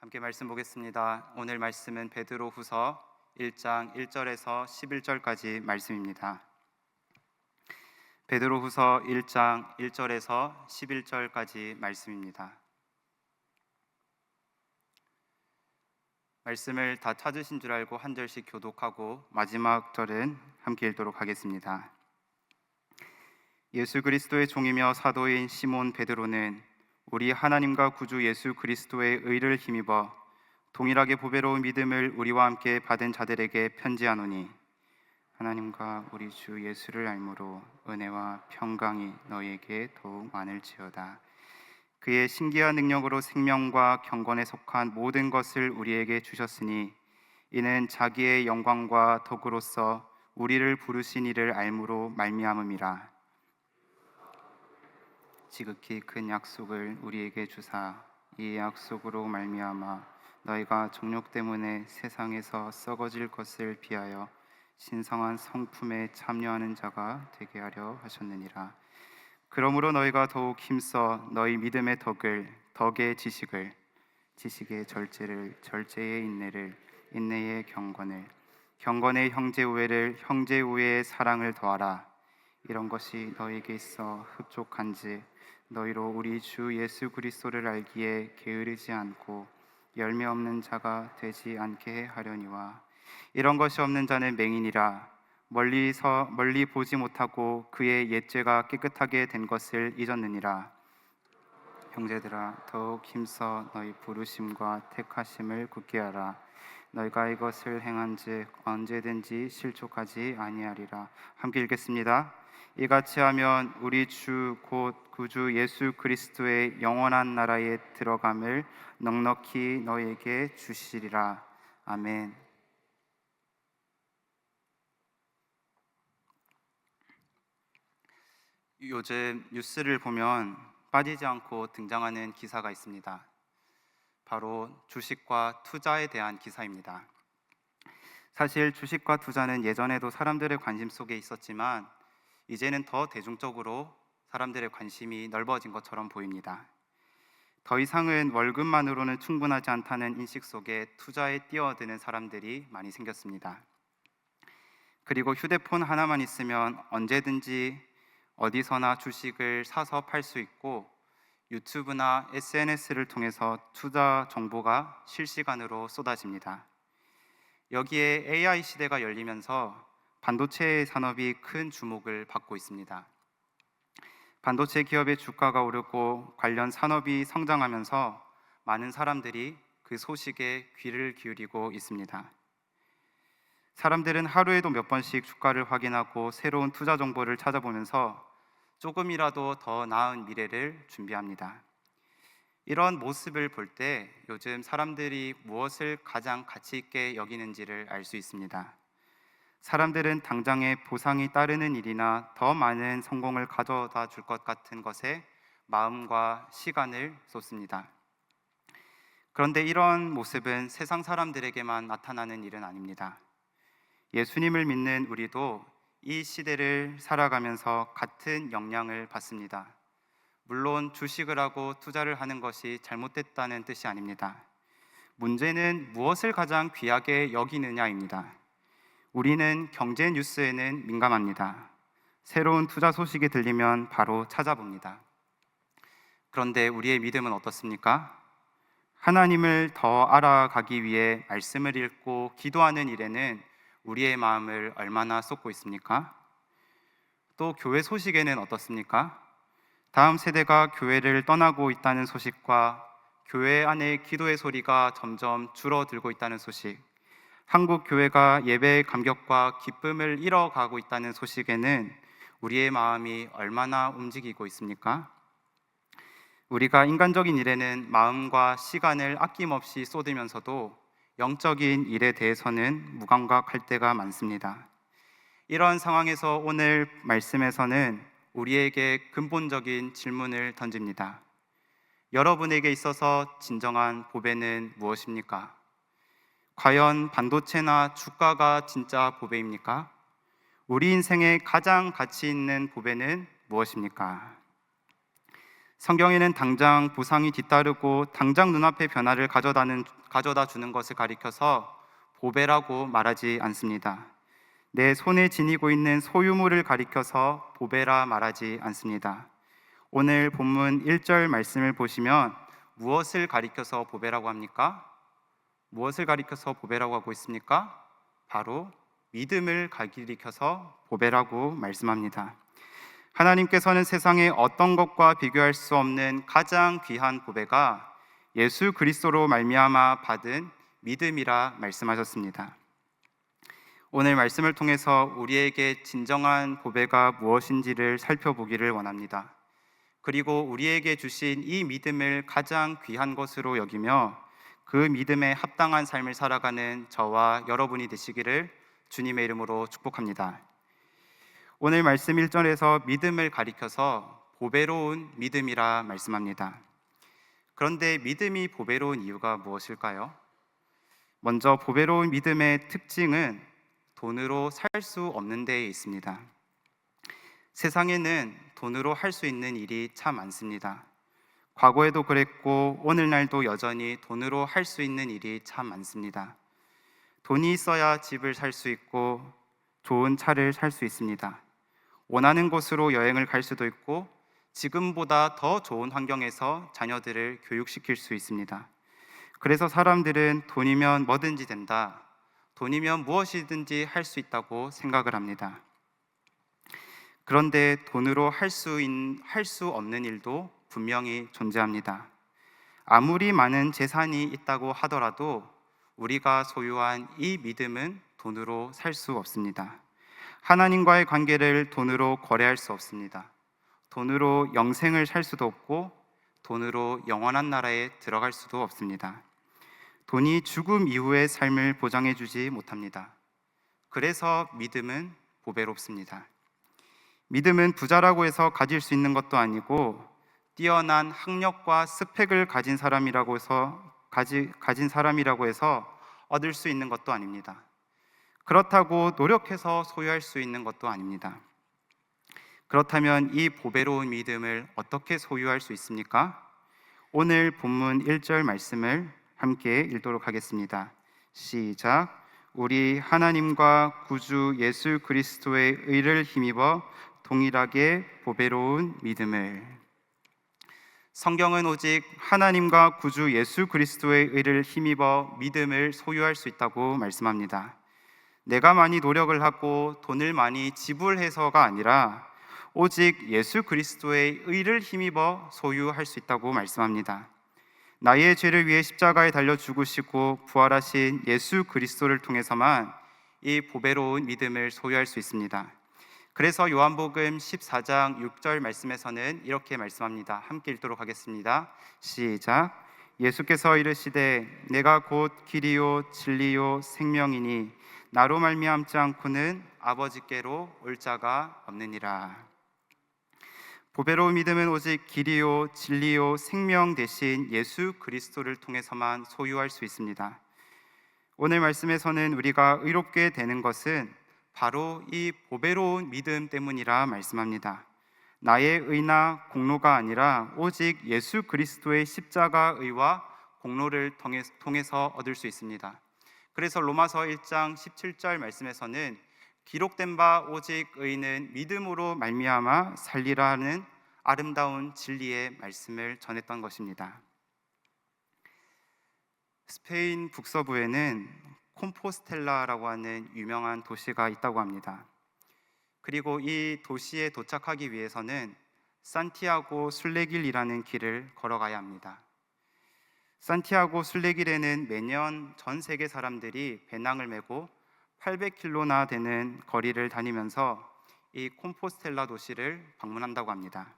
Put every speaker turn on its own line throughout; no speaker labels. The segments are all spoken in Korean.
함께 말씀 보겠습니다. 오늘 말씀은 베드로후서 1장 1절에서 11절까지 말씀입니다. 베드로후서 1장 1절에서 11절까지 말씀입니다. 말씀을 다 찾으신 줄 알고 한 절씩 교독하고 마지막 절은 함께 읽도록 하겠습니다. 예수 그리스도의 종이며 사도인 시몬 베드로는 우리 하나님과 구주 예수 그리스도의 의를 힘입어 동일하게 보배로운 믿음을 우리와 함께 받은 자들에게 편지하노니, 하나님과 우리 주 예수를 알므로 은혜와 평강이 너희에게 더욱 많을지어다. 그의 신기한 능력으로 생명과 경건에 속한 모든 것을 우리에게 주셨으니 이는 자기의 영광과 덕으로서 우리를 부르신 이를 알므로 말미암음이라. 지극히 큰 약속을 우리에게 주사 이 약속으로 말미암아 너희가 정욕 때문에 세상에서 썩어질 것을 비하여 신성한 성품에 참여하는 자가 되게 하려 하셨느니라. 그러므로 너희가 더욱 힘써 너희 믿음의 덕을, 덕의 지식을, 지식의 절제를, 절제의 인내를, 인내의 경건을, 경건의 형제 우애를, 형제 우애의 사랑을 더하라. 이런 것이 너희에게 있어 흡족한지 너희로 우리 주 예수 그리스도를 알기에 게으르지 않고 열매 없는 자가 되지 않게 하려니와, 이런 것이 없는 자는 맹인이라 멀리 보지 못하고 그의 옛죄가 깨끗하게 된 것을 잊었느니라. 형제들아, 더욱 힘써 너희 부르심과 택하심을 굳게 하라. 너희가 이것을 행한즉 언제든지 실족하지 아니하리라. 함께 읽겠습니다. 이같이 하면 우리 주 곧 구주 예수 그리스도의 영원한 나라에 들어감을 넉넉히 너희에게 주시리라. 아멘. 요즘 뉴스를 보면 빠지지 않고 등장하는 기사가 있습니다. 바로 주식과 투자에 대한 기사입니다. 사실 주식과 투자는 예전에도 사람들의 관심 속에 있었지만 이제는 더 대중적으로 사람들의 관심이 넓어진 것처럼 보입니다. 더 이상은 월급만으로는 충분하지 않다는 인식 속에 투자에 뛰어드는 사람들이 많이 생겼습니다. 그리고 휴대폰 하나만 있으면 언제든지 어디서나 주식을 사서 팔 수 있고 유튜브나 SNS를 통해서 투자 정보가 실시간으로 쏟아집니다. 여기에 AI 시대가 열리면서 반도체 산업이 큰 주목을 받고 있습니다. 반도체 기업의 주가가 오르고 관련 산업이 성장하면서 많은 사람들이 그 소식에 귀를 기울이고 있습니다. 사람들은 하루에도 몇 번씩 주가를 확인하고 새로운 투자 정보를 찾아보면서 조금이라도 더 나은 미래를 준비합니다. 이런 모습을 볼 때 요즘 사람들이 무엇을 가장 가치 있게 여기는지를 알 수 있습니다. 사람들은 당장의 보상이 따르는 일이나 더 많은 성공을 가져다 줄 것 같은 것에 마음과 시간을 쏟습니다. 그런데 이런 모습은 세상 사람들에게만 나타나는 일은 아닙니다. 예수님을 믿는 우리도 이 시대를 살아가면서 같은 영향을 받습니다. 물론 주식을 하고 투자를 하는 것이 잘못됐다는 뜻이 아닙니다. 문제는 무엇을 가장 귀하게 여기느냐입니다. 우리는 경제 뉴스에는 민감합니다. 새로운 투자 소식이 들리면 바로 찾아봅니다. 그런데 우리의 믿음은 어떻습니까? 하나님을 더 알아가기 위해 말씀을 읽고 기도하는 일에는 우리의 마음을 얼마나 쏟고 있습니까? 또 교회 소식에는 어떻습니까? 다음 세대가 교회를 떠나고 있다는 소식과 교회 안에 기도의 소리가 점점 줄어들고 있다는 소식, 한국 교회가 예배의 감격과 기쁨을 잃어가고 있다는 소식에는 우리의 마음이 얼마나 움직이고 있습니까? 우리가 인간적인 일에는 마음과 시간을 아낌없이 쏟으면서도 영적인 일에 대해서는 무감각할 때가 많습니다. 이런 상황에서 오늘 말씀에서는 우리에게 근본적인 질문을 던집니다. 여러분에게 있어서 진정한 보배는 무엇입니까? 과연 반도체나 주가가 진짜 보배입니까? 우리 인생의 가장 가치 있는 보배는 무엇입니까? 성경에는 당장 보상이 뒤따르고 당장 눈앞의 변화를 가져다 주는 것을 가리켜서 보배라고 말하지 않습니다. 내 손에 지니고 있는 소유물을 가리켜서 보배라 말하지 않습니다. 오늘 본문 1절 말씀을 보시면 무엇을 가리켜서 보배라고 합니까? 무엇을 가리켜서 보배라고 하고 있습니까? 바로 믿음을 가리켜서 보배라고 말씀합니다. 하나님께서는 세상의 어떤 것과 비교할 수 없는 가장 귀한 보배가 예수 그리스도로 말미암아 받은 믿음이라 말씀하셨습니다. 오늘 말씀을 통해서 우리에게 진정한 보배가 무엇인지를 살펴보기를 원합니다. 그리고 우리에게 주신 이 믿음을 가장 귀한 것으로 여기며 그 믿음에 합당한 삶을 살아가는 저와 여러분이 되시기를 주님의 이름으로 축복합니다. 오늘 말씀 1절에서 믿음을 가리켜서 보배로운 믿음이라 말씀합니다. 그런데 믿음이 보배로운 이유가 무엇일까요? 먼저 보배로운 믿음의 특징은 돈으로 살 수 없는 데에 있습니다. 세상에는 돈으로 할 수 있는 일이 참 많습니다. 과거에도 그랬고 오늘날도 여전히 돈으로 할 수 있는 일이 참 많습니다. 돈이 있어야 집을 살 수 있고 좋은 차를 살 수 있습니다. 원하는 곳으로 여행을 갈 수도 있고 지금보다 더 좋은 환경에서 자녀들을 교육시킬 수 있습니다. 그래서 사람들은 돈이면 뭐든지 된다, 돈이면 무엇이든지 할 수 있다고 생각을 합니다. 그런데 돈으로 할 수 없는 일도 분명히 존재합니다. 아무리 많은 재산이 있다고 하더라도 우리가 소유한 이 믿음은 돈으로 살 수 없습니다. 하나님과의 관계를 돈으로 거래할 수 없습니다. 돈으로 영생을 살 수도 없고 돈으로 영원한 나라에 들어갈 수도 없습니다. 돈이 죽음 이후의 삶을 보장해 주지 못합니다. 그래서 믿음은 보배롭습니다. 믿음은 부자라고 해서 가질 수 있는 것도 아니고 뛰어난 학력과 스펙을 가진 사람이라고 해서 얻을 수 있는 것도 아닙니다. 그렇다고 노력해서 소유할 수 있는 것도 아닙니다. 그렇다면 이 보배로운 믿음을 어떻게 소유할 수 있습니까? 오늘 본문 1절 말씀을 함께 읽도록 하겠습니다. 시작. 우리 하나님과 구주 예수 그리스도의 의를 힘입어 동일하게 보배로운 믿음을. 성경은 오직 하나님과 구주 예수 그리스도의 의를 힘입어 믿음을 소유할 수 있다고 말씀합니다. 내가 많이 노력을 하고 돈을 많이 지불해서가 아니라 오직 예수 그리스도의 의를 힘입어 소유할 수 있다고 말씀합니다. 나의 죄를 위해 십자가에 달려 죽으시고 부활하신 예수 그리스도를 통해서만 이 보배로운 믿음을 소유할 수 있습니다. 그래서 요한복음 14장 6절 말씀에서는 이렇게 말씀합니다. 함께 읽도록 하겠습니다. 시작. 예수께서 이르시되 내가 곧 길이요 진리요 생명이니 나로 말미암지 않고는 아버지께로 올 자가 없느니라. 보배로운 믿음은 오직 길이요 진리요 생명 되신 예수 그리스도를 통해서만 소유할 수 있습니다. 오늘 말씀에서는 우리가 의롭게 되는 것은 바로 이 보배로운 믿음 때문이라 말씀합니다. 나의 의나 공로가 아니라 오직 예수 그리스도의 십자가 의와 공로를 통해서 얻을 수 있습니다. 그래서 로마서 1장 17절 말씀에서는 기록된 바 오직 의인은 믿음으로 말미암아 살리라는 아름다운 진리의 말씀을 전했던 것입니다. 스페인 북서부에는 콤포스텔라라고 하는 유명한 도시가 있다고 합니다. 그리고 이 도시에 도착하기 위해서는 산티아고 순례길이라는 길을 걸어가야 합니다. 산티아고 순례길에는 매년 전 세계 사람들이 배낭을 메고 800km나 되는 거리를 다니면서 이 콤포스텔라 도시를 방문한다고 합니다.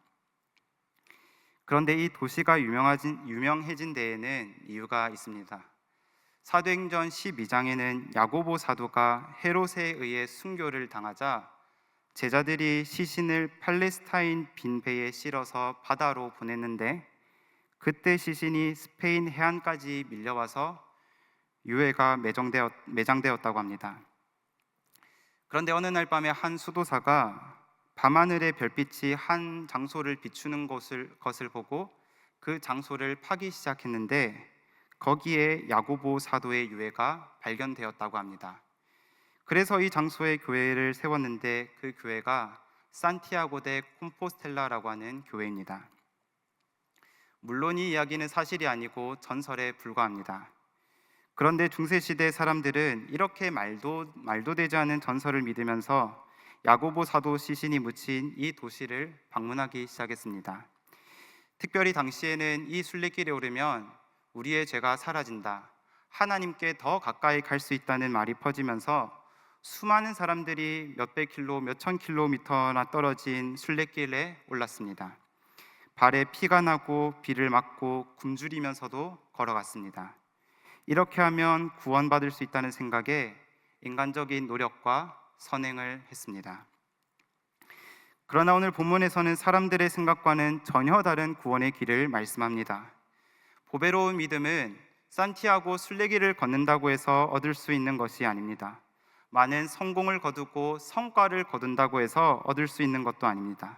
그런데 이 도시가 유명해진 데에는 이유가 있습니다. 사도행전 12장에는 야고보 사도가 헤롯에 의해 순교를 당하자 제자들이 시신을 팔레스타인 빈배에 실어서 바다로 보냈는데 그때 시신이 스페인 해안까지 밀려와서 유해가 매장되었다고 합니다. 그런데 어느 날 밤에 한 수도사가 밤하늘의 별빛이 한 장소를 비추는 것을 보고 그 장소를 파기 시작했는데 거기에 야고보 사도의 유해가 발견되었다고 합니다. 그래서 이 장소에 교회를 세웠는데 그 교회가 산티아고 데 콤포스텔라라고 하는 교회입니다. 물론 이 이야기는 사실이 아니고 전설에 불과합니다. 그런데 중세시대 사람들은 이렇게 말도 되지 않은 전설을 믿으면서 야고보 사도 시신이 묻힌 이 도시를 방문하기 시작했습니다. 특별히 당시에는 이 순례길에 오르면 우리의 죄가 사라진다, 하나님께 더 가까이 갈 수 있다는 말이 퍼지면서 수많은 사람들이 몇백 킬로, 몇천 킬로미터나 떨어진 순례길에 올랐습니다. 발에 피가 나고 비를 맞고 굶주리면서도 걸어갔습니다. 이렇게 하면 구원받을 수 있다는 생각에 인간적인 노력과 선행을 했습니다. 그러나 오늘 본문에서는 사람들의 생각과는 전혀 다른 구원의 길을 말씀합니다. 보배로운 믿음은 산티아고 순례길을 걷는다고 해서 얻을 수 있는 것이 아닙니다. 많은 성공을 거두고 성과를 거둔다고 해서 얻을 수 있는 것도 아닙니다.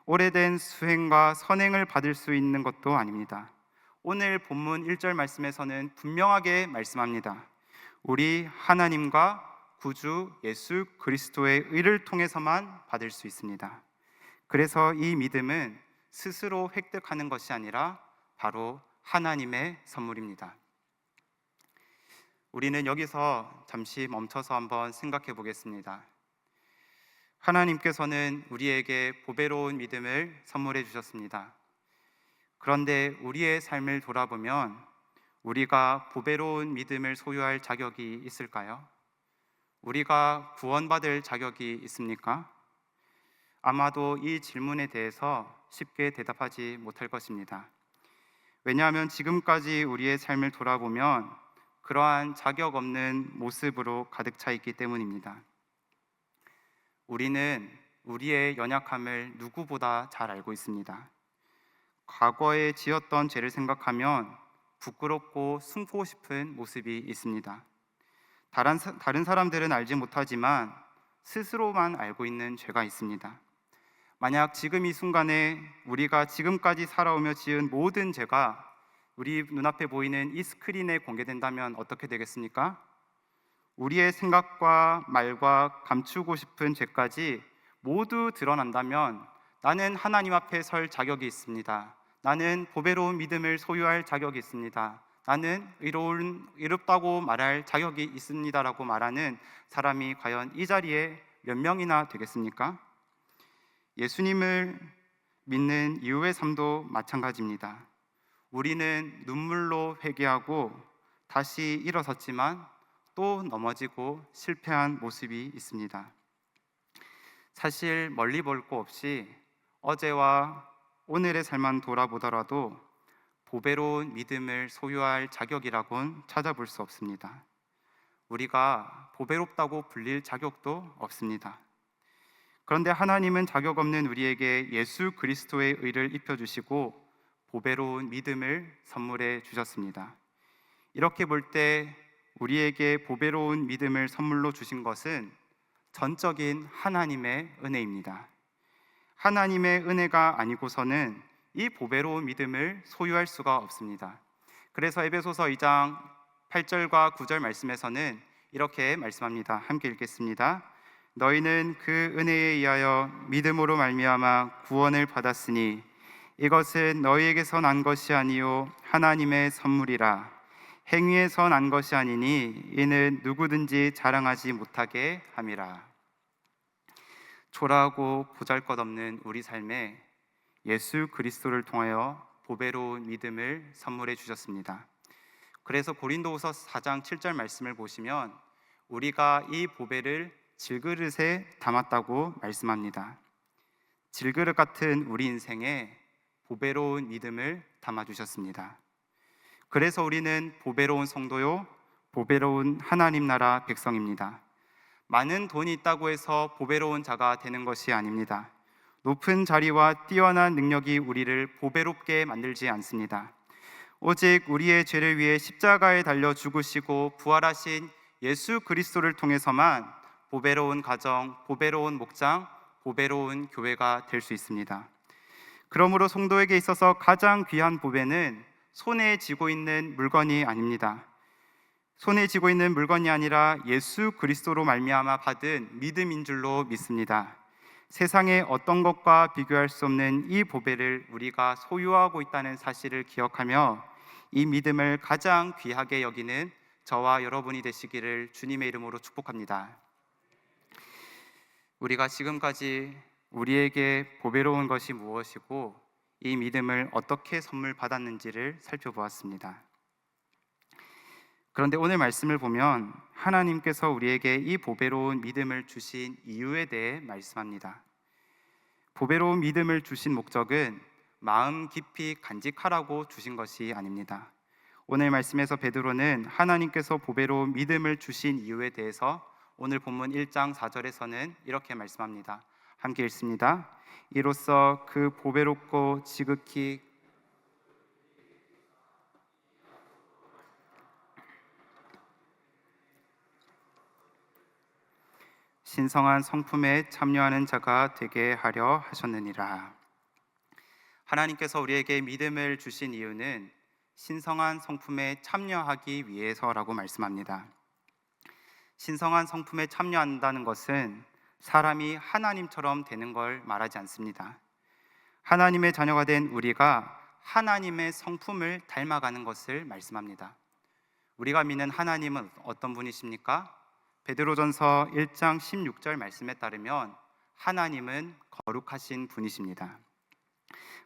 오래된 수행과 선행을 받을 수 있는 것도 아닙니다. 오늘 본문 1절 말씀에서는 분명하게 말씀합니다. 우리 하나님과 구주 예수 그리스도의 의를 통해서만 받을 수 있습니다. 그래서 이 믿음은 스스로 획득하는 것이 아니라 바로 하나님의 선물입니다. 우리는 여기서 잠시 멈춰서 한번 생각해 보겠습니다. 하나님께서는 우리에게 보배로운 믿음을 선물해 주셨습니다. 그런데 우리의 삶을 돌아보면 우리가 보배로운 믿음을 소유할 자격이 있을까요? 우리가 구원받을 자격이 있습니까? 아마도 이 질문에 대해서 쉽게 대답하지 못할 것입니다. 왜냐하면 지금까지 우리의 삶을 돌아보면 그러한 자격 없는 모습으로 가득 차 있기 때문입니다. 우리는 우리의 연약함을 누구보다 잘 알고 있습니다. 과거에 지었던 죄를 생각하면 부끄럽고 숨고 싶은 모습이 있습니다. 다른 사람들은 알지 못하지만 스스로만 알고 있는 죄가 있습니다. 만약 지금 이 순간에 우리가 지금까지 살아오며 지은 모든 죄가 우리 눈앞에 보이는 이 스크린에 공개된다면 어떻게 되겠습니까? 우리의 생각과 말과 감추고 싶은 죄까지 모두 드러난다면 나는 하나님 앞에 설 자격이 있습니다. 나는 보배로운 믿음을 소유할 자격이 있습니다. 나는 의롭다고 말할 자격이 있습니다라고 말하는 사람이 과연 이 자리에 몇 명이나 되겠습니까? 예수님을 믿는 이후의 삶도 마찬가지입니다. 우리는 눈물로 회개하고 다시 일어섰지만 또 넘어지고 실패한 모습이 있습니다. 사실 멀리 볼 거 없이 어제와 오늘의 삶만 돌아보더라도 보배로운 믿음을 소유할 자격이라고는 찾아볼 수 없습니다. 우리가 보배롭다고 불릴 자격도 없습니다. 그런데 하나님은 자격 없는 우리에게 예수 그리스도의 의를 입혀주시고 보배로운 믿음을 선물해 주셨습니다. 이렇게 볼 때 우리에게 보배로운 믿음을 선물로 주신 것은 전적인 하나님의 은혜입니다. 하나님의 은혜가 아니고서는 이 보배로운 믿음을 소유할 수가 없습니다. 그래서 에베소서 2장 8절과 9절 말씀에서는 이렇게 말씀합니다. 함께 읽겠습니다. 너희는 그 은혜에 의하여 믿음으로 말미암아 구원을 받았으니 이것은 너희에게서 난 것이 아니요 하나님의 선물이라. 행위에서 난 것이 아니니 이는 누구든지 자랑하지 못하게 함이라. 초라하고 보잘것없는 우리 삶에 예수 그리스도를 통하여 보배로운 믿음을 선물해 주셨습니다. 그래서 고린도후서 4장 7절 말씀을 보시면 우리가 이 보배를 질그릇에 담았다고 말씀합니다. 질그릇 같은 우리 인생에 보배로운 믿음을 담아주셨습니다. 그래서 우리는 보배로운 성도요, 보배로운 하나님 나라 백성입니다. 많은 돈이 있다고 해서 보배로운 자가 되는 것이 아닙니다. 높은 자리와 뛰어난 능력이 우리를 보배롭게 만들지 않습니다. 오직 우리의 죄를 위해 십자가에 달려 죽으시고 부활하신 예수 그리스도를 통해서만 보배로운 가정, 보배로운 목장, 보배로운 교회가 될 수 있습니다. 그러므로 성도에게 있어서 가장 귀한 보배는 손에 쥐고 있는 물건이 아닙니다. 손에 쥐고 있는 물건이 아니라 예수 그리스도로 말미암아 받은 믿음인 줄로 믿습니다. 세상의 어떤 것과 비교할 수 없는 이 보배를 우리가 소유하고 있다는 사실을 기억하며 이 믿음을 가장 귀하게 여기는 저와 여러분이 되시기를 주님의 이름으로 축복합니다. 우리가 지금까지 우리에게 보배로운 것이 무엇이고 이 믿음을 어떻게 선물 받았는지를 살펴보았습니다. 그런데 오늘 말씀을 보면 하나님께서 우리에게 이 보배로운 믿음을 주신 이유에 대해 말씀합니다. 보배로운 믿음을 주신 목적은 마음 깊이 간직하라고 주신 것이 아닙니다. 오늘 말씀에서 베드로는 하나님께서 보배로운 믿음을 주신 이유에 대해서 오늘 본문 1장 4절에서는 이렇게 말씀합니다. 함께 읽습니다. 이로써 그 보배롭고 지극히 신성한 성품에 참여하는 자가 되게 하려 하셨느니라. 하나님께서 우리에게 믿음을 주신 이유는 신성한 성품에 참여하기 위해서라고 말씀합니다. 신성한 성품에 참여한다는 것은 사람이 하나님처럼 되는 걸 말하지 않습니다. 하나님의 자녀가 된 우리가 하나님의 성품을 닮아가는 것을 말씀합니다. 우리가 믿는 하나님은 어떤 분이십니까? 베드로전서 1장 16절 말씀에 따르면 하나님은 거룩하신 분이십니다.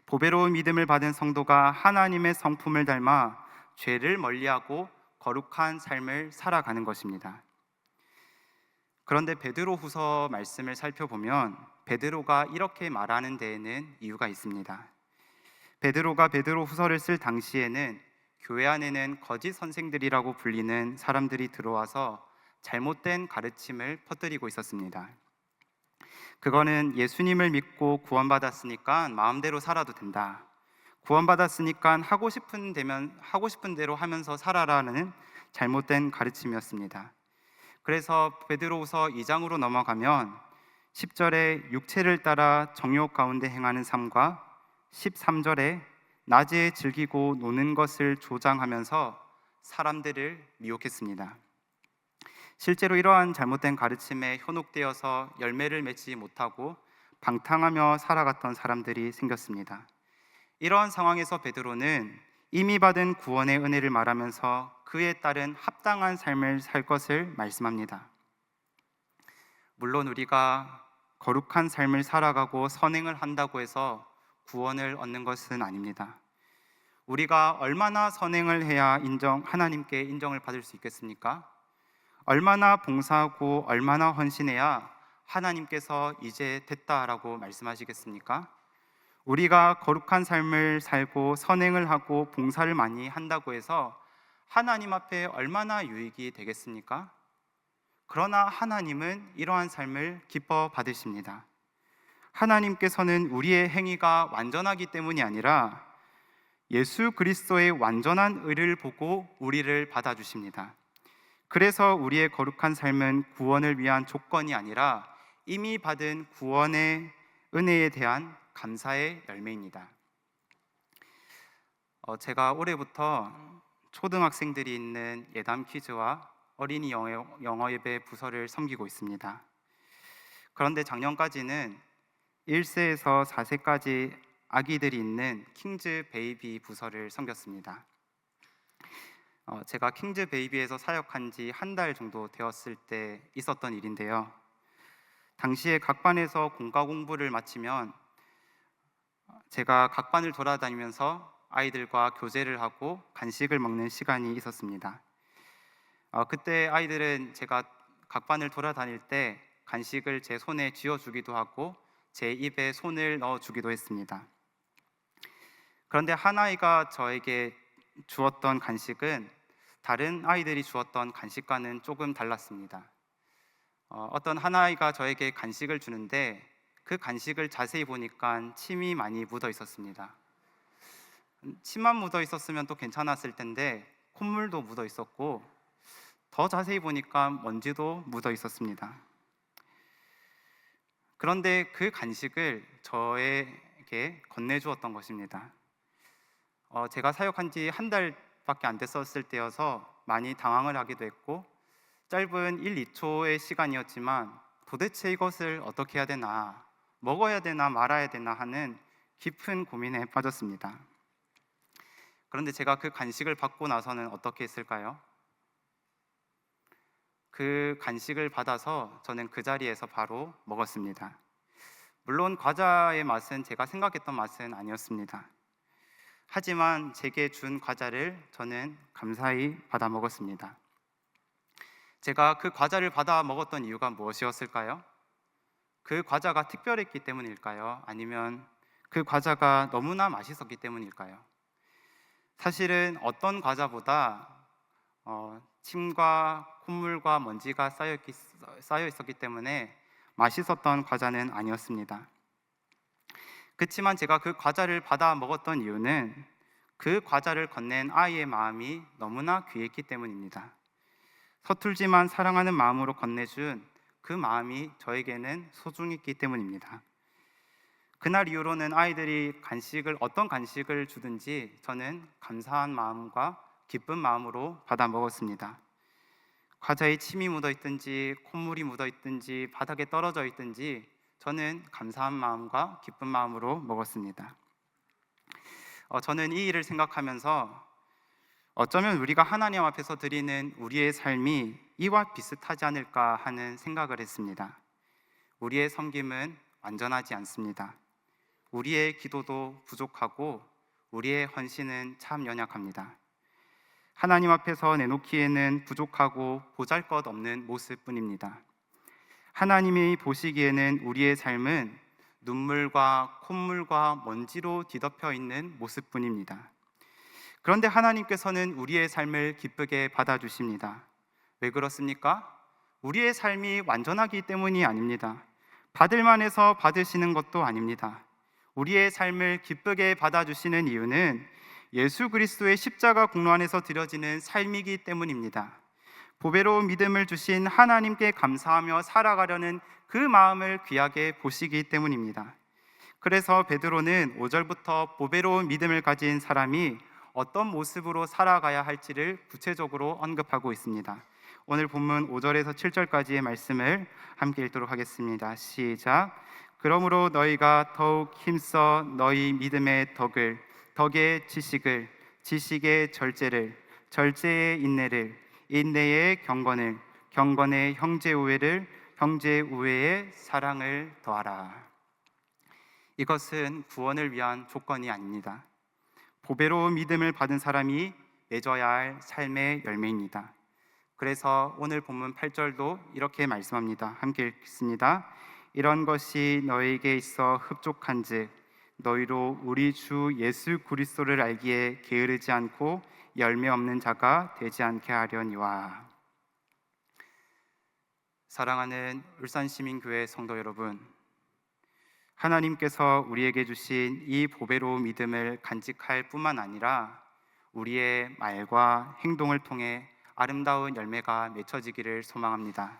보배로운 믿음을 받은 성도가 하나님의 성품을 닮아 죄를 멀리하고 거룩한 삶을 살아가는 것입니다. 그런데 베드로후서 말씀을 살펴보면 베드로가 이렇게 말하는 데에는 이유가 있습니다. 베드로가 베드로후서를 쓸 당시에는 교회 안에는 거짓 선생들이라고 불리는 사람들이 들어와서 잘못된 가르침을 퍼뜨리고 있었습니다. 그거는 예수님을 믿고 구원받았으니까 마음대로 살아도 된다. 구원받았으니까 하고 싶은 대로 하면서 살아라는 잘못된 가르침이었습니다. 그래서 베드로후서 2장으로 넘어가면 10절에 육체를 따라 정욕 가운데 행하는 삶과 13절에 낮에 즐기고 노는 것을 조장하면서 사람들을 미혹했습니다. 실제로 이러한 잘못된 가르침에 현혹되어서 열매를 맺지 못하고 방탕하며 살아갔던 사람들이 생겼습니다. 이러한 상황에서 베드로는 이미 받은 구원의 은혜를 말하면서 그에 따른 합당한 삶을 살 것을 말씀합니다. 물론 우리가 거룩한 삶을 살아가고 선행을 한다고 해서 구원을 얻는 것은 아닙니다. 우리가 얼마나 선행을 해야 하나님께 인정을 받을 수 있겠습니까? 얼마나 봉사하고 얼마나 헌신해야 하나님께서 이제 됐다라고 말씀하시겠습니까? 우리가 거룩한 삶을 살고 선행을 하고 봉사를 많이 한다고 해서 하나님 앞에 얼마나 유익이 되겠습니까? 그러나 하나님은 이러한 삶을 기뻐 받으십니다. 하나님께서는 우리의 행위가 완전하기 때문이 아니라 예수 그리스도의 완전한 의를 보고 우리를 받아주십니다. 그래서 우리의 거룩한 삶은 구원을 위한 조건이 아니라 이미 받은 구원의 은혜에 대한 감사의 열매입니다. 제가 올해부터 초등학생들이 있는 예담 퀴즈와 어린이 영어 예배 부서를 섬기고 있습니다. 그런데 작년까지는 1세에서 4세까지 아기들이 있는 킹즈 베이비 부서를 섬겼습니다. 제가 킹즈 베이비에서 사역한 지 한 달 정도 되었을 때 있었던 일인데요. 당시에 각 반에서 공과 공부를 마치면 제가 각 반을 돌아다니면서 아이들과 교제를 하고 간식을 먹는 시간이 있었습니다. 그때 아이들은 제가 각 반을 돌아다닐 때 간식을 제 손에 쥐어주기도 하고 제 입에 손을 넣어주기도 했습니다. 그런데 한 아이가 저에게 주었던 간식은 다른 아이들이 주었던 간식과는 조금 달랐습니다. 어떤 한 아이가 저에게 간식을 주는데 그 간식을 자세히 보니까 침이 많이 묻어 있었습니다. 침만 묻어 있었으면 또 괜찮았을 텐데 콧물도 묻어 있었고 더 자세히 보니까 먼지도 묻어 있었습니다. 그런데 그 간식을 저에게 건네주었던 것입니다. 제가 사역한 지 한 달밖에 안 됐었을 때여서 많이 당황을 하기도 했고, 짧은 1, 2초의 시간이었지만 도대체 이것을 어떻게 해야 되나, 먹어야 되나 말아야 되나 하는 깊은 고민에 빠졌습니다. 그런데 제가 그 간식을 받고 나서는 어떻게 했을까요? 그 간식을 받아서 저는 그 자리에서 바로 먹었습니다. 물론 과자의 맛은 제가 생각했던 맛은 아니었습니다. 하지만 제게 준 과자를 저는 감사히 받아 먹었습니다. 제가 그 과자를 받아 먹었던 이유가 무엇이었을까요? 그 과자가 특별했기 때문일까요? 아니면 그 과자가 너무나 맛있었기 때문일까요? 사실은 어떤 과자보다 침과 콧물과 먼지가 쌓여 있었기 때문에 맛있었던 과자는 아니었습니다. 그렇지만 제가 그 과자를 받아 먹었던 이유는 그 과자를 건넨 아이의 마음이 너무나 귀했기 때문입니다. 서툴지만 사랑하는 마음으로 건네준 그 마음이 저에게는 소중했기 때문입니다. 그날 이후로는 아이들이 어떤 간식을 주든지 저는 감사한 마음과 기쁜 마음으로 받아 먹었습니다. 과자에 침이 묻어 있든지 콧물이 묻어 있든지 바닥에 떨어져 있든지 저는 감사한 마음과 기쁜 마음으로 먹었습니다. 저는 이 일을 생각하면서 어쩌면 우리가 하나님 앞에서 드리는 우리의 삶이 이와 비슷하지 않을까 하는 생각을 했습니다. 우리의 섬김은 완전하지 않습니다. 우리의 기도도 부족하고 우리의 헌신은 참 연약합니다. 하나님 앞에서 내놓기에는 부족하고 보잘것없는 모습뿐입니다. 하나님이 보시기에는 우리의 삶은 눈물과 콧물과 먼지로 뒤덮여 있는 모습뿐입니다. 그런데 하나님께서는 우리의 삶을 기쁘게 받아주십니다. 왜 그렇습니까? 우리의 삶이 완전하기 때문이 아닙니다. 받을만 해서 받으시는 것도 아닙니다. 우리의 삶을 기쁘게 받아주시는 이유는 예수 그리스도의 십자가 공로 안에서 드려지는 삶이기 때문입니다. 보배로운 믿음을 주신 하나님께 감사하며 살아가려는 그 마음을 귀하게 보시기 때문입니다. 그래서 베드로는 5절부터 보배로운 믿음을 가진 사람이 어떤 모습으로 살아가야 할지를 구체적으로 언급하고 있습니다. 오늘 본문 5절에서 7절까지의 말씀을 함께 읽도록 하겠습니다. 시작. 그러므로 너희가 더욱 힘써 너희 믿음의 덕의 지식을, 지식의 절제를, 절제의 인내를, 인내의 경건을, 경건의 형제 우애를, 형제 우애의 사랑을 더하라. 이것은 구원을 위한 조건이 아닙니다. 보배로운 믿음을 받은 사람이 맺어야 할 삶의 열매입니다. 그래서 오늘 본문 8절도 이렇게 말씀합니다. 함께 읽겠습니다. 이런 것이 너에게 있어 흡족한즉 너희로 우리 주 예수 그리스도를 알기에 게으르지 않고 열매 없는 자가 되지 않게 하려니와. 사랑하는 울산시민교회 성도 여러분, 하나님께서 우리에게 주신 이 보배로운 믿음을 간직할 뿐만 아니라 우리의 말과 행동을 통해 아름다운 열매가 맺혀지기를 소망합니다.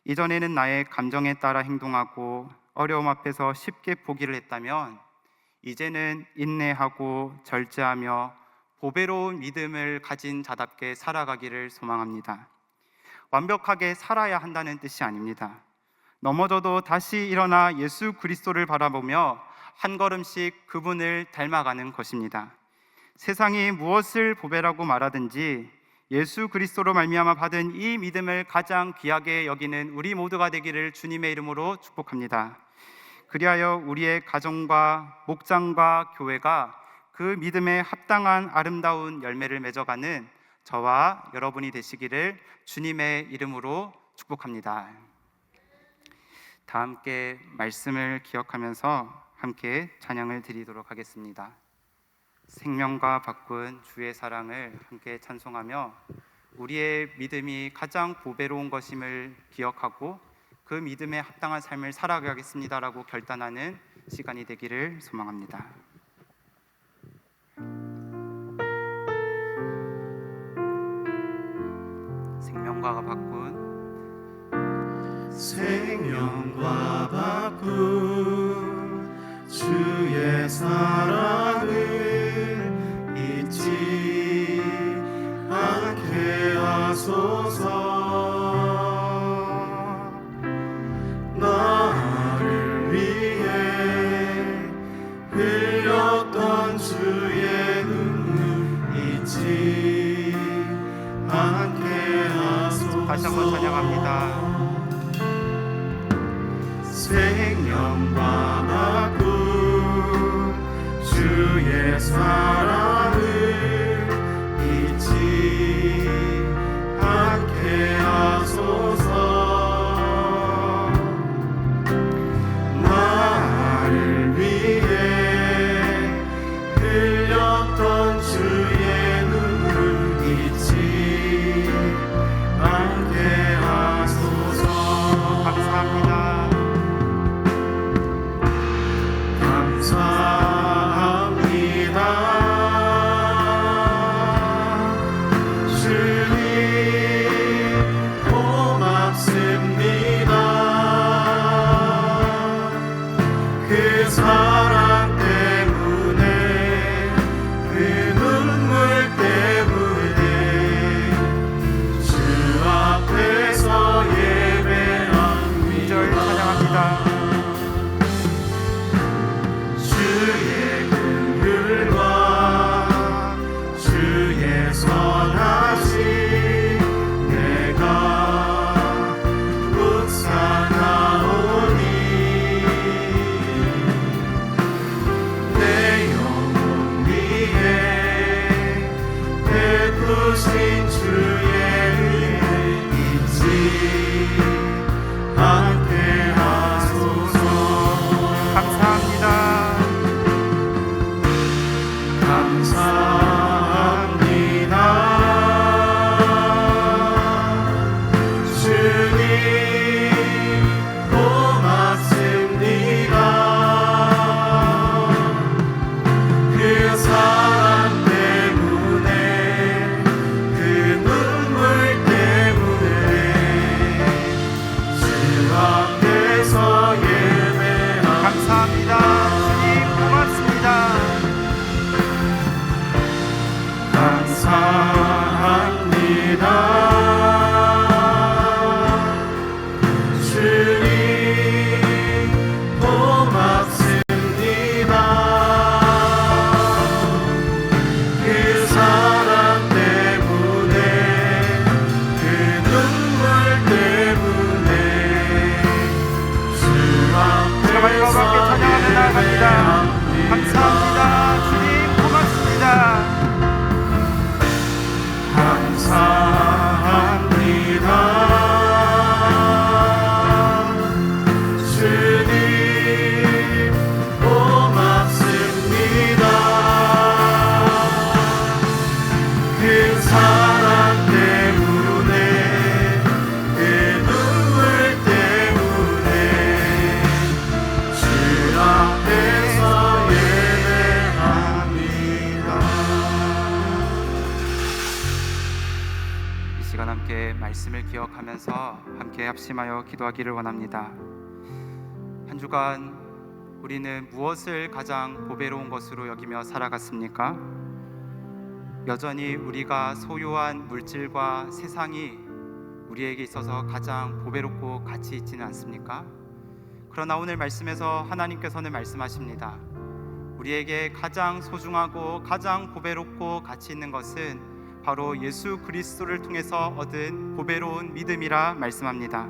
이전에는 나의 감정에 따라 행동하고 어려움 앞에서 쉽게 포기를 했다면 이제는 인내하고 절제하며 보배로운 믿음을 가진 자답게 살아가기를 소망합니다. 완벽하게 살아야 한다는 뜻이 아닙니다. 넘어져도 다시 일어나 예수 그리스도를 바라보며 한 걸음씩 그분을 닮아가는 것입니다. 세상이 무엇을 보배라고 말하든지 예수 그리스도로 말미암아 받은 이 믿음을 가장 귀하게 여기는 우리 모두가 되기를 주님의 이름으로 축복합니다. 그리하여 우리의 가정과 목장과 교회가 그 믿음에 합당한 아름다운 열매를 맺어가는 저와 여러분이 되시기를 주님의 이름으로 축복합니다. 다 함께 말씀을 기억하면서 함께 찬양을 드리도록 하겠습니다. 생명과 바꾼 주의 사랑을 함께 찬송하며 우리의 믿음이 가장 보배로운 것임을 기억하고 그 믿음에 합당한 삶을 살아가겠습니다라고 결단하는 시간이 되기를 소망합니다. 생명과 바꾼
생명과 바꾼 주의 사랑을 잊지 않게 하소서. 나를 위해 흘렸던 주의 눈물 잊지 않게 하소서.
다시 한번 찬양합니다.
생명과 바꾼 주의 사랑을 잊지 않게 하소서. 나를 위해 흘렸던 주의 눈물 잊지 않게 하소서.
감사합니다.
사랑 때문에 그 눈물 때문에 주 앞에서 예배합니다.
찬양합니다.
주의 긍휼과 주의 선하심 내가 묵상하오니 신 주의 은혜 잊지 않게 하소서.
감사합니다.
감사합니다. 주님 고맙습니다. 그 사랑
감사합니다. 주님 고맙습니다.
감사합니다. 주님 고맙습니다. 그 사랑 때문에 그 눈물 때문에 주 앞에서
찬양하며 나아갑니다. 감사합니다. 주님 고맙습니다.
감사합니다. 주님 고맙습니다. 그 사랑 때문에 그 눈물 때문에 주 앞에서 예배합니다.
이 시간 함께 말씀을 기억하면서 함께 합심하여 기도하기를 원합니다. 한 주간 우리는 무엇을 가장 보배로운 것으로 여기며 살아갔습니까? 여전히 우리가 소유한 물질과 세상이 우리에게 있어서 가장 보배롭고 가치 있지는 않습니까? 그러나 오늘 말씀에서 하나님께서는 말씀하십니다. 우리에게 가장 소중하고 가장 보배롭고 가치 있는 것은 바로 예수 그리스도를 통해서 얻은 보배로운 믿음이라 말씀합니다.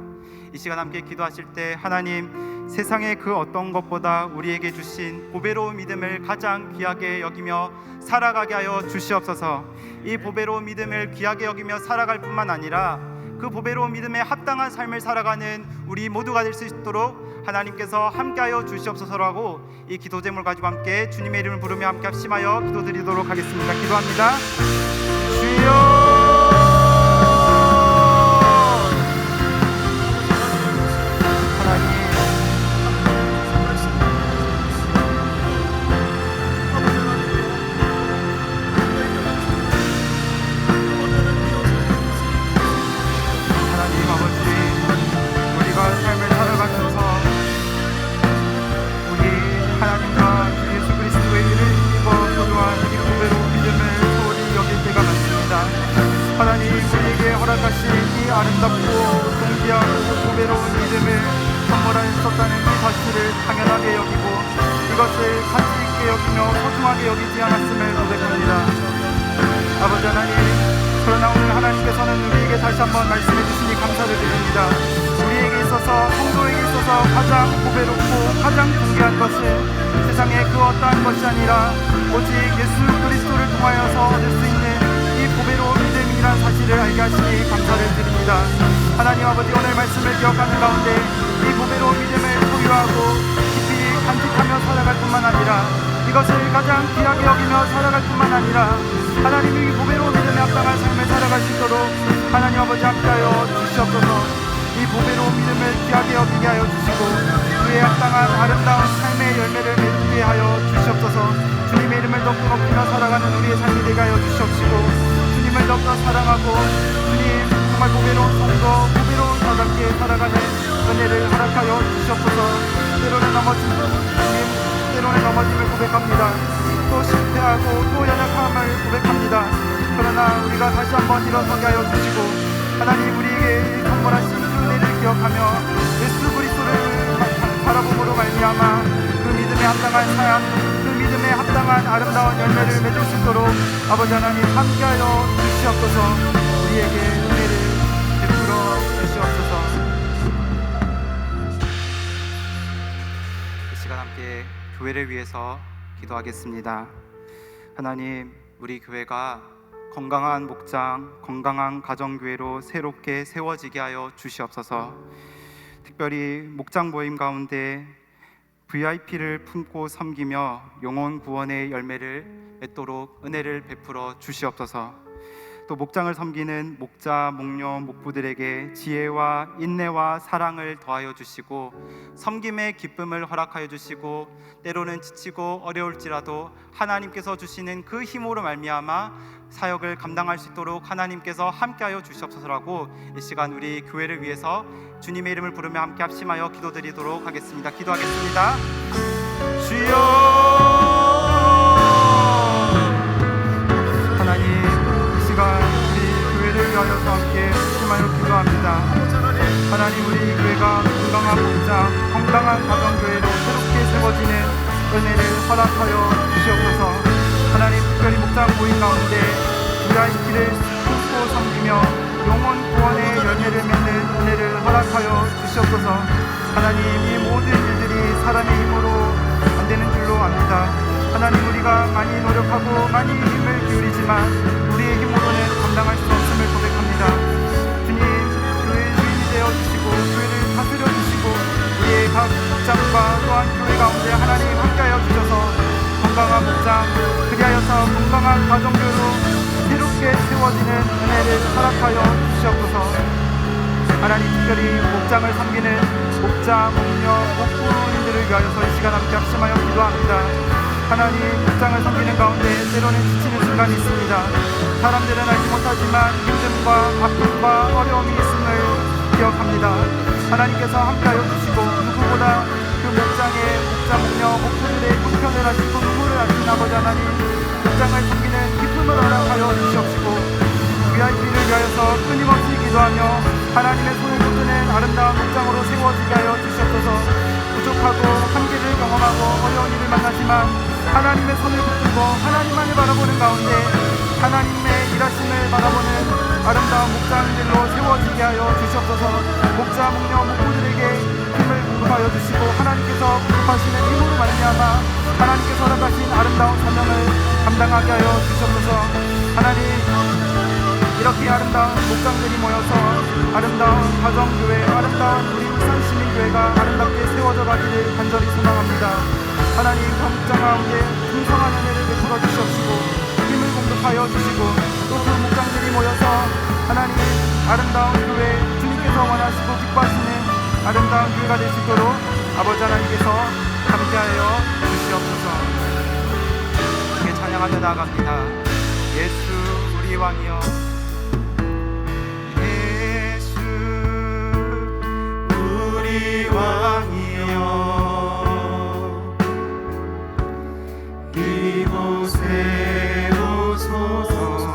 이 시간 함께 기도하실 때 하나님, 세상의 그 어떤 것보다 우리에게 주신 보배로운 믿음을 가장 귀하게 여기며 살아가게 하여 주시옵소서. 이 보배로운 믿음을 귀하게 여기며 살아갈 뿐만 아니라 그 보배로운 믿음에 합당한 삶을 살아가는 우리 모두가 될 수 있도록 하나님께서 함께하여 주시옵소서라고 이 기도 제목을 가지고 함께 주님의 이름을 부르며 함께 합심하여 기도드리도록 하겠습니다. 기도합니다. 주여, 하나님 아버지, 우리가 우리에게 허락하신 이 아름답고 존귀하고 보배로운 믿음을 선물하셨다는 이 사실을 당연하게 여기고 이것을 가치 있게 여기며 소중하게 여기지 않았음을 고백합니다. 아버지 하나님, 그러나 오늘 하나님께서는 우리에게 다시 한번 말씀해 주시니 감사를 드립니다. 우리에게 있어서, 성도에게 있어서 가장 보배롭고 가장 존귀한 것은 세상의 그 어떠한 것이 아니라 오직 예수 그리스도를 통하여서 얻을 수 있는 이 보배로운 믿음이란 사실을 알게 하시니 감사를 드립니다. 하나님 아버지, 오늘 말씀을 기억하는 가운데 이 보배로운 믿음을 소유하고 깊이 간직하며 살아갈 뿐만 아니라 이것을 가장 귀하게 여기며 살아갈 뿐만 아니라 하나님이 이 보배로운 믿음에 합당한 삶을 살아갈 수 있도록 하나님 아버지 함께하여 주시옵소서. 이 보배로운 믿음을 귀하게 여기게 하여 주시고 그에 합당한 아름다운 삶의 열매를 맺게 하여 주시옵소서. 주님의 이름을 더욱 높이며 살아가는 우리의 삶이 되게 하여 주시옵시고 주님을 더욱더 사랑하고 주님 정말 보배로운 성도, 보배로운 자답게 살아가는 은혜를 허락하여 주시옵소서. 때로는 넘어짐을 고백합니다. 또 실패하고 또 연약함을 고백합니다. 그러나 우리가 다시 한번 일어서게 하여 주시고 하나님 우리에게 선물하신 그 은혜를 기억하며 예수 그리스도를 바라봄으로 말미암아 그 믿음에 합당한 삶, 그 믿음에 합당한 아름다운 열매를 맺을 수 있도록 아버지 하나님 함께하여 주시옵소서. 우리에게 은혜를 베풀어 주시옵소서. 이 시간 함께 교회를 위해서 기도하겠습니다. 하나님, 우리 교회가 건강한 목장, 건강한 가정교회로 새롭게 세워지게 하여 주시옵소서. 특별히 목장 모임 가운데 VIP를 품고 섬기며 영혼 구원의 열매를 맺도록 은혜를 베풀어 주시옵소서. 또 목장을 섬기는 목자, 목녀, 목부들에게 지혜와 인내와 사랑을 더하여 주시고 섬김의 기쁨을 허락하여 주시고 때로는 지치고 어려울지라도 하나님께서 주시는 그 힘으로 말미암아 사역을 감당할 수 있도록 하나님께서 함께하여 주시옵소서라고 이 시간 우리 교회를 위해서 주님의 이름을 부르며 함께 합심하여 기도드리도록 하겠습니다. 기도하겠습니다. 주여, 하나님 이 시간 우리 교회를 위하여서 함께 합심하여 기도합니다. 하나님 우리 교회가 건강한 목장, 건강한 가정교회로 새롭게 세워지는 은혜를 허락하여 주시옵소서. 하나님 특별히 목장 모임 가운데 VIP를 품고 섬기며 영혼 구원의 열매를 맺는 은혜를 허락하여 주시옵소서. 하나님 이 모든 일들이 사람의 힘으로 안 되는 줄로 압니다. 하나님 우리가 많이 노력하고 많이 힘을 기울이지만 우리의 힘으로는 감당할 수 없음을 고백합니다. 주님 교회의 주인이 되어주시고 교회를 다스려 주시고 우리의 각 목장과 또한 교회 가운데 하나님 함께하여 주셔서 건강한 목장, 그리하여서 건강한 가정교회로 새롭게 세워지는 은혜를 허락하여 주시옵소서. 하나님 특별히 목장을 섬기는 목자, 목녀, 목부님들을 위하여서 이 시간 함께 합심하여 기도합니다. 하나님 목장을 섬기는 가운데 때로는 지치는 순간이 있습니다. 사람들은 알지 못하지만 힘듦과 아픔과 어려움이 있음을 기억합니다. 하나님께서 함께하여 주시고 누구보다 그 목장의 목자, 목녀, 목부들의 형편을 하시고 눈물을 하신 아버지 하나님 목장을 섬기는 기쁨을 허락하여 주시옵시고 VIP를 위하여서 끊임없이 기도하며 하나님의 손을 붙드는 아름다운 목장으로 세워지게 하여 주시옵소서. 부족하고 한계를 경험하고 어려운 일을 만나지만 하나님의 손을 붙들고 하나님만을 바라보는 가운데 하나님의 일하심을 바라보는 아름다운 목장들로 세워지게 하여 주시옵소서. 목자, 목녀, 목부들에게 힘을 공급하여 주시고 하나님께서 공급하시는 힘으로 말미암아 하나님께서 허락하신 아름다운 사명을 감당하게 하여 주시옵소서. 하나님 이렇게 아름다운 목장들이 모여서 아름다운 가정교회, 아름다운 우리 울산시민교회가 아름답게 세워져 가기를 간절히 소망합니다. 하나님 그 목장 가운데 풍성한 은혜를 베풀어 주시옵시고 힘을 공급하여 주시고 또 그 목장들이 모여서 하나님 아름다운 교회, 주님께서 원하시고 기뻐하시는 아름다운 교회가 될 수 있도록 아버지 하나님께서 함께하여 주시옵소서. 함께 찬양하며 나아갑니다. 예수 우리 왕이여, 예수 우리 왕이여, 이곳에 오소서.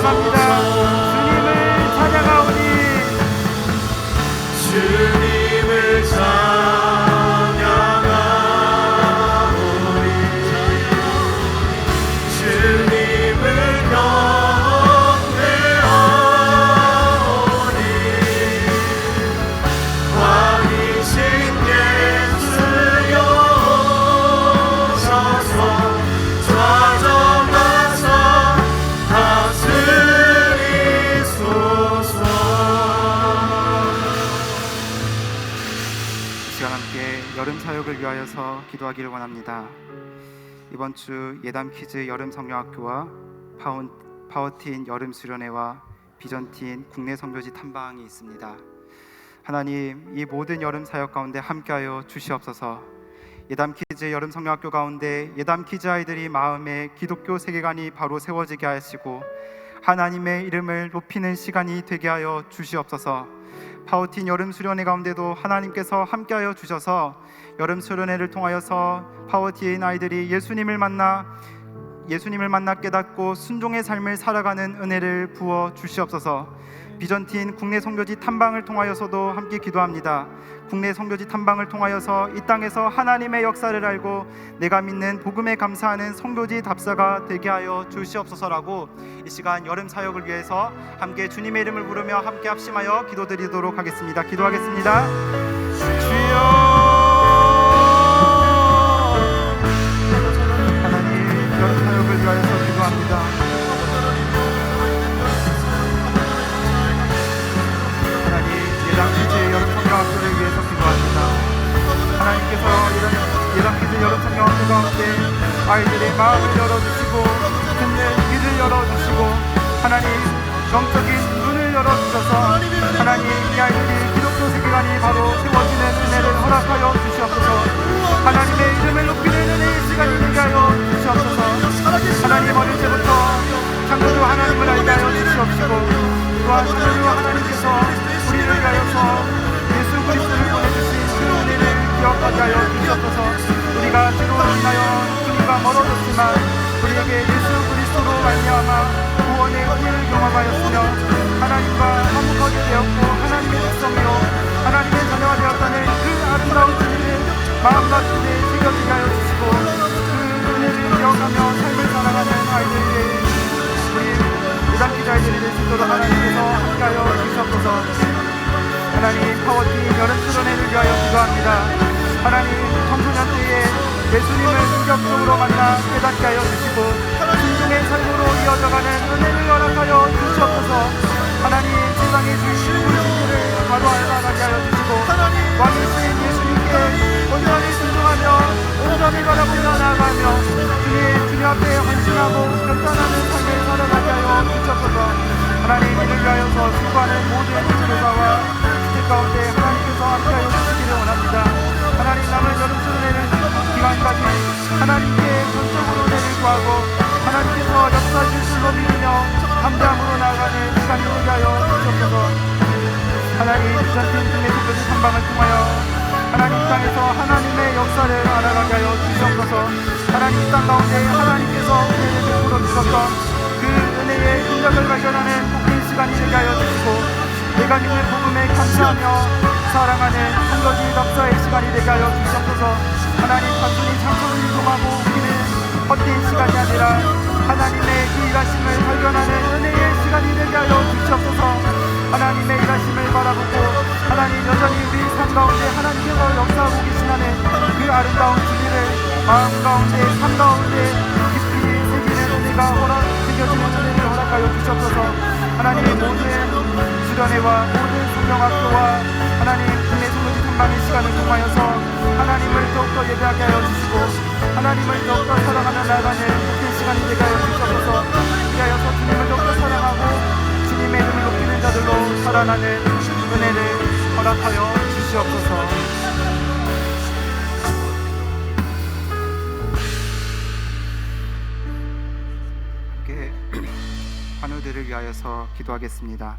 찬양합니다. 주님을 찬양하오니
주님을 찬양하오니 주님을 경배하오니 왕이신 예수여 오셔서 좌정하사 다스리소서.
이 시간 함께 여름 사역을 위하여서 기도하기를 원합니다. 이번 주 예담 퀴즈 여름 성령학교와 파워틴 여름 수련회와 비전팀 국내 선교지 탐방이 있습니다. 하나님, 이 모든 여름 사역 가운데 함께하여 주시옵소서. 예담 퀴즈 여름 성령학교 가운데 예담 퀴즈 아이들이 마음에 기독교 세계관이 바로 세워지게 하시고 하나님의 이름을 높이는 시간이 되게 하여 주시옵소서. 파워틴 여름 수련회 가운데도 하나님께서 함께하여 주셔서 여름 수련회를 통하여서 파워틴 아이들이 예수님을 만나 깨닫고 순종의 삶을 살아가는 은혜를 부어 주시옵소서. 비전팀 국내 선교지 탐방을 통하여서도 함께 기도합니다. 국내 선교지 탐방을 통하여서 이 땅에서 하나님의 역사를 알고 내가 믿는 복음에 감사하는 선교지 답사가 되게 하여 주시옵소서라고 이 시간 여름 사역을 위해서 함께 주님의 이름을 부르며 함께 합심하여 기도드리도록 하겠습니다. 기도하겠습니다. 주여, 하나님, 여름 사역을 위하여서 기도합니다. 하나님, 예담 퀴즈 여름 성경학교를 위해서 기도합니다. 하나님께서 예담 퀴즈 여름 성경학교 가운데 아이들의 마음을 열어주시고 듣는 귀를 열어주시고 하나님 영적인 눈을 열어주셔서 하나님 이 아이들이 기독교 세계관이 바로 세워지는 은혜를 허락하여 주시옵소서. 하나님의 이름을 높이는 은혜의 시간이 되게 하여 주시옵소서. 하나님, 어릴 때부터 창조주 하나님을 알게 하여 주시옵시고 또한 창조주 하나님께서 우리를 위하여서 예수 그리스도를 보내주신 그 은혜를 기억하게 하여 주시옵소서. 우리가 죄로 인하여 주님과 멀어졌지만 우리에게 예수 그리스도로 말미암아 구원의 은혜를 경험하였으며 하나님과 화목하게 되었고 하나님의 백성이요 하나님의 자녀가 되었다는 그 아름다운 은혜를 마음과 뜻에 새겨지게 하여 주시고 그 은혜를 기억하며 삶을 살아가는 아이들에게 우리 예담 퀴즈 아이들이 될 수 있도록 하나님께서 함께하여 주시옵소서. 하나님, 파워팀 여름 수련회를 위하여 기도합니다. 하나님, 청소년 때에 예수님을 인격적으로 만나 깨닫게 하여 주시고 순종의 삶으로 이어져가는 은혜를 허락하여 주시옵소서. 하나님, 세상의 주신 우리를 바로 알아가게 하여 주시고 왕이신 예수님께 온전히 순종하며 온전히 바라보며 나아가며 주님 앞에 헌신하고 결단하는 삶을 살아가게 하여 주시옵소서. 하나님, 이를 위하여서 수고하는 모든 교사와 주택 가운데 하나님께서 함께하여 주시기를 원합니다. 하나님, 남은 여름 수련회를 기간까지 하나님께 전적으로 은혜를 구하고 하나님께서 역사하실 줄로 믿으며 감사함으로 나아가는 시간이 되게 하여 주시옵소서. 하나님, 비전팀 국내 선교지 탐방을 통하여 하나님 땅에서 하나님의 역사를 알아가게 하여 주시옵소서. 하나님 땅 가운데 하나님께서 은혜를 베풀어 주셨던 그 은혜의 인력을 발견하는 복된 시간이 되게 하여 주시고 내가 믿는 복음에 감사하며 사랑하는 선거지 답사의 시간이 되게 하여 주시옵소서. 하나님, 단순히 창조를 이동하고 우기는 헛된 시간이 아니라 하나님의 일하심을 발견하는 은혜의 시간이 되게 하여 주시옵소서. 하나님의 일하심을 바라보고 하나님 여전히 우리 삶 가운데 하나님께서 역사하고 계시는 그 아름다운 진리를 마음 가운데 삶 가운데 깊이 새기는 은혜가 새겨지는 은혜를 허락하여 주시옵소서. 하나님, 모든 수련회와 모든 성령학교와 하나님 국내 선교지 탐방의 시간을 통하여서 하나님을 더욱더 예배하게 하여 주시고 하나님을 더욱더 사랑하며 나아가는 복된 시간이 되게 하여 주시옵소서. 그리하여서 주님을 더욱더 사랑하고 주님의 이름을 높이는 자들로 살아나는 은혜를 허락하여 주시옵소서. 함께 환우들을 위하여서 기도하겠습니다.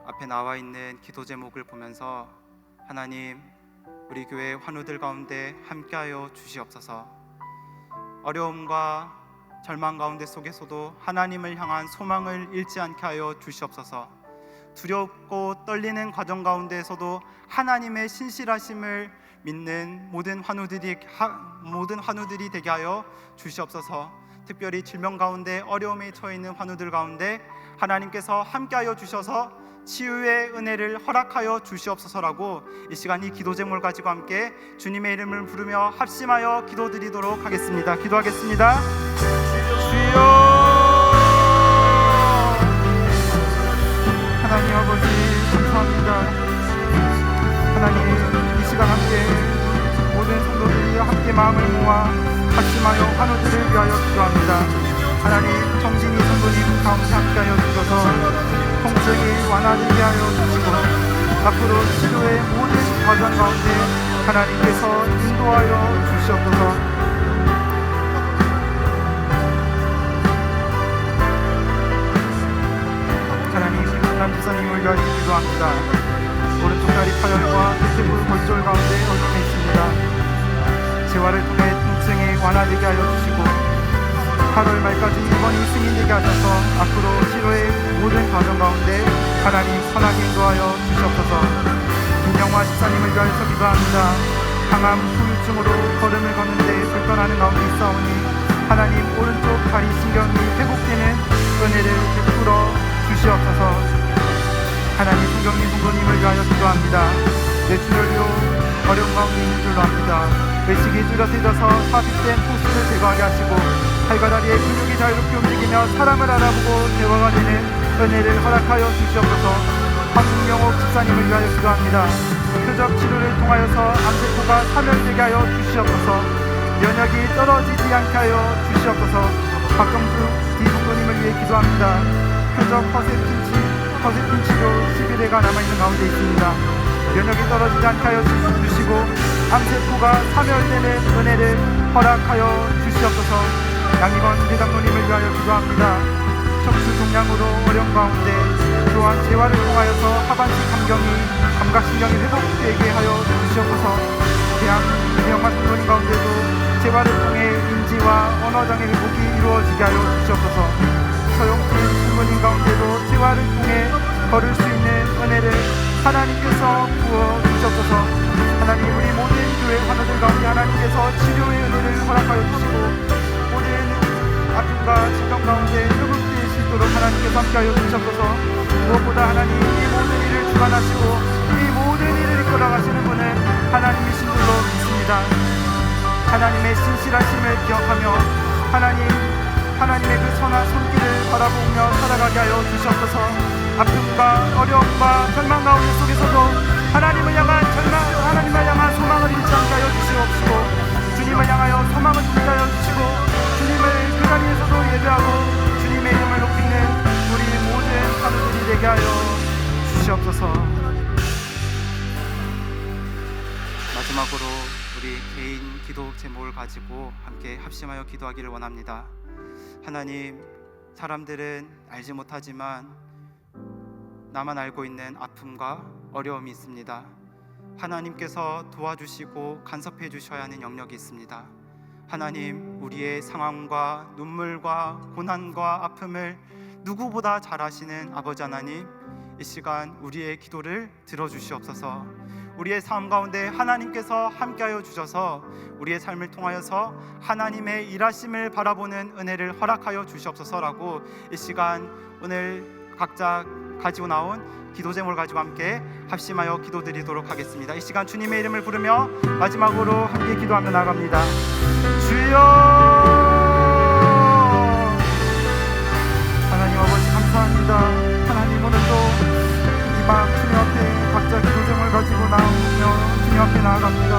앞에 나와 있는 기도 제목을 보면서 하나님, 우리 교회 환우들 가운데 함께하여 주시옵소서. 어려움과 절망 가운데 속에서도 하나님을 향한 소망을 잃지 않게 하여 주시옵소서. 두렵고 떨리는 과정 가운데에서도 하나님의 신실하심을 믿는 모든 환우들이 되게 하여 주시옵소서. 특별히 질병 가운데 어려움에 처해 있는 환우들 가운데 하나님께서 함께하여 주셔서 치유의 은혜를 허락하여 주시옵소서라고 이 시간 이 기도 제목을 가지고 함께 주님의 이름을 부르며 합심하여 기도드리도록 하겠습니다. 기도하겠습니다. 주여, 하나님 아버지 감사합니다. 하나님 이 시간 함께 모든 성도들이 함께 마음을 모아 합심하여 환우들을 위하여 기도합니다. 하나님 정진이 성도님 가운데 함께하여 주셔서 통증이 완화되게 하여 주시고 앞으로 치료의 모든 과정 가운데 하나님께서 인도하여 주시옵소서. 하나님 김순남 지사님을 위하여 기도합니다. 오른쪽 다리 파열과 대퇴부 골절 가운데 어둠에 있습니다. 재활을 통해 통증이 완화되게 하여 주시고 8월 말까지 입원이 승인되게 하셔서 앞으로 치료의 모든 과정 가운데 하나님 선하게 인도하여 주시옵소서. 김영화 집사님을 위하여서 기도합니다. 강함 후유증으로 걸음을 걷는데 불편하는 가운데 있사오니 하나님 오른쪽 다리 신경이 회복되는 은혜를 베풀어 주시옵소서. 하나님 성경님 성도님을 위하여 기도합니다. 뇌출혈로 어려운 가운데 있는 줄로 압니다. 외식이 뚜렷해져서 삽입된 포스를 제거하게 하시고 팔과 다리의 근육이 자유롭게 움직이며 사람을 알아보고 대화가 되는 은혜를 허락하여 주시옵소서. 황승영옥 집사님을 위하여 기도합니다. 표적 치료를 통하여서 암세포가 사멸되게 하여 주시옵소서. 면역이 떨어지지 않게 하여 주시옵소서. 박경수 디성도님을 위해 기도합니다. 표적 퍼세핀 치료 11회가 남아있는 가운데 있습니다. 면역이 떨어지지 않게 하여 주시고 암세포가 사멸되는 은혜를 허락하여 주시옵소서. 양희건 대장로님을 위하여 기도합니다. 척추 종양으로 어려운 가운데 또한 재활을 통하여서 하반신 감각신경이 회복되게 하여 주시옵소서. 대형마 성도님 가운데도 재활을 통해 인지와 언어장애 회복이 이루어지게 하여 주시옵소서. 서영순 성도님 가운데도 재활을 통해 걸을 수 있는 은혜를 하나님께서 부어 주시옵소서. 하나님 우리 모든 교회 환우들 가운데 하나님께서 치료의 은혜를 허락하여 주시고 모든 아픔과 질병 가운데 회복될 수 있도록 하나님께서 함께하여 주시옵소서. 무엇보다 하나님 이 모든 일을 주관하시고 이 모든 일을 이끌어가시는 분은 하나님이신 줄로 믿습니다. 하나님의 신실하심을 기억하며 하나님의 그 선한 손길을 바라보며 살아가게 하여 주시옵소서. 아픔과 어려움과 절망 가운데 속에서도 하나님을 향한 소망을 잃지 않게 하여 주시옵시고 주님을 향하여 소망을 품게 하여 주시고 주님을 그 자리에서도 예배하고 주님의 이름을 높이는 우리 모든 사람들이 되게 하여 주시옵소서. 마지막으로 우리 개인 기도 제목을 가지고 함께 합심하여 기도하기를 원합니다. 하나님, 사람들은 알지 못하지만 나만 알고 있는 아픔과 어려움이 있습니다. 하나님께서 도와주시고 간섭해 주셔야 하는 영역이 있습니다. 하나님, 우리의 상황과 눈물과 고난과 아픔을 누구보다 잘 아시는 아버지 하나님, 이 시간 우리의 기도를 들어주시옵소서. 우리의 삶 가운데 하나님께서 함께하여 주셔서 우리의 삶을 통하여서 하나님의 일하심을 바라보는 은혜를 허락하여 주시옵소서라고 이 시간 오늘 각자 가지고 나온 기도 제목을 가지고 함께 합심하여 기도드리도록 하겠습니다. 이 시간 주님의 이름을 부르며 마지막으로 함께 기도하며 나갑니다. 주여, 하나님 아버지 감사합니다. 하나님 오늘도 이 밤 주님 앞에 각자 기도 제목을 가지고 나오며 주님 앞에 나아갑니다.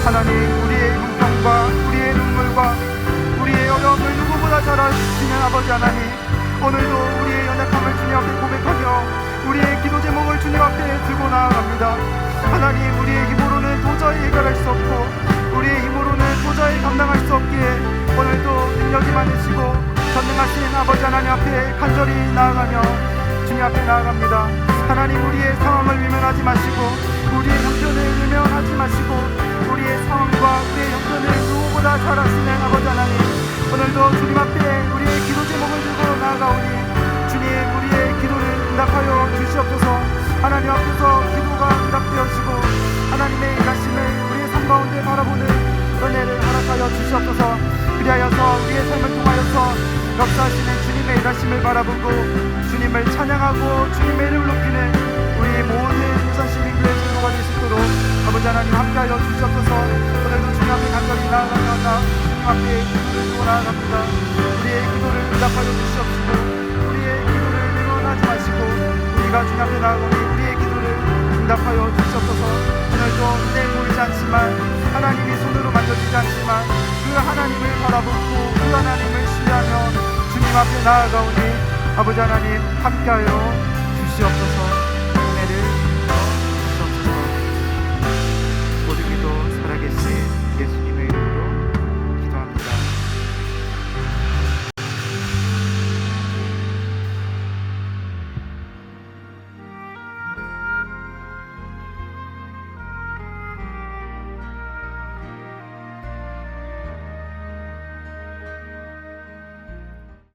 하나님, 우리의 형편과 우리의 눈물과 우리의 어려움을 누구보다 잘 아시는 아버지 하나님, 오늘도 우리의 연약함을 주님 앞에 고백하며 우리의 기도 제목을 주님 앞에 들고 나아갑니다. 하나님, 우리의 힘으로는 도저히 해결할 수 없고 우리의 힘으로는 도저히 감당할 수 없기에 오늘도 능력이 많으시고 전능하신 아버지 하나님 앞에 간절히 나아가며 주님 앞에 나아갑니다. 하나님, 우리의 상황을 외면하지 마시고 우리의 형편을 외면하지 마시고 우리의 상황과 우리의 형편을 누구보다 잘 아시는 아버지 하나님, 오늘도 주님 앞에 우리의 기도 제목을 들고 나아가오니 주님, 우리의 기도를 응답하여 주시옵소서. 하나님 앞에서 기도가 응답되어지고 하나님의 일하심을 우리의 삶 가운데 바라보는 은혜를 허락하여 주시옵소서. 그리하여서 우리의 삶을 통하여서 역사하시는 주님의 일하심을 바라보고 주님을 찬양하고 주님의 이름을 높이는 우리 모든 부산 시민교회 성도가 될 수 있도록 아버지 하나님 함께하여 주시옵소서. 오늘도 주님 앞에 간절히 나아가며 주님 앞에 기도를 들고 나아갑니다. 우리의 기도를 응답하여 주시옵시고 우리의 기도를 외면하지 마시고 우리가 주님 앞에 나아가니 우리의 기도를 응답하여 주시옵소서. 오늘도 은혜 보이지 않지만 하나님이 손으로 만져지지 않지만 그 하나님을 바라보고 그 하나님을 신뢰하며 주님 앞에 나아가오니 아버지 하나님 함께하여 주시옵소서.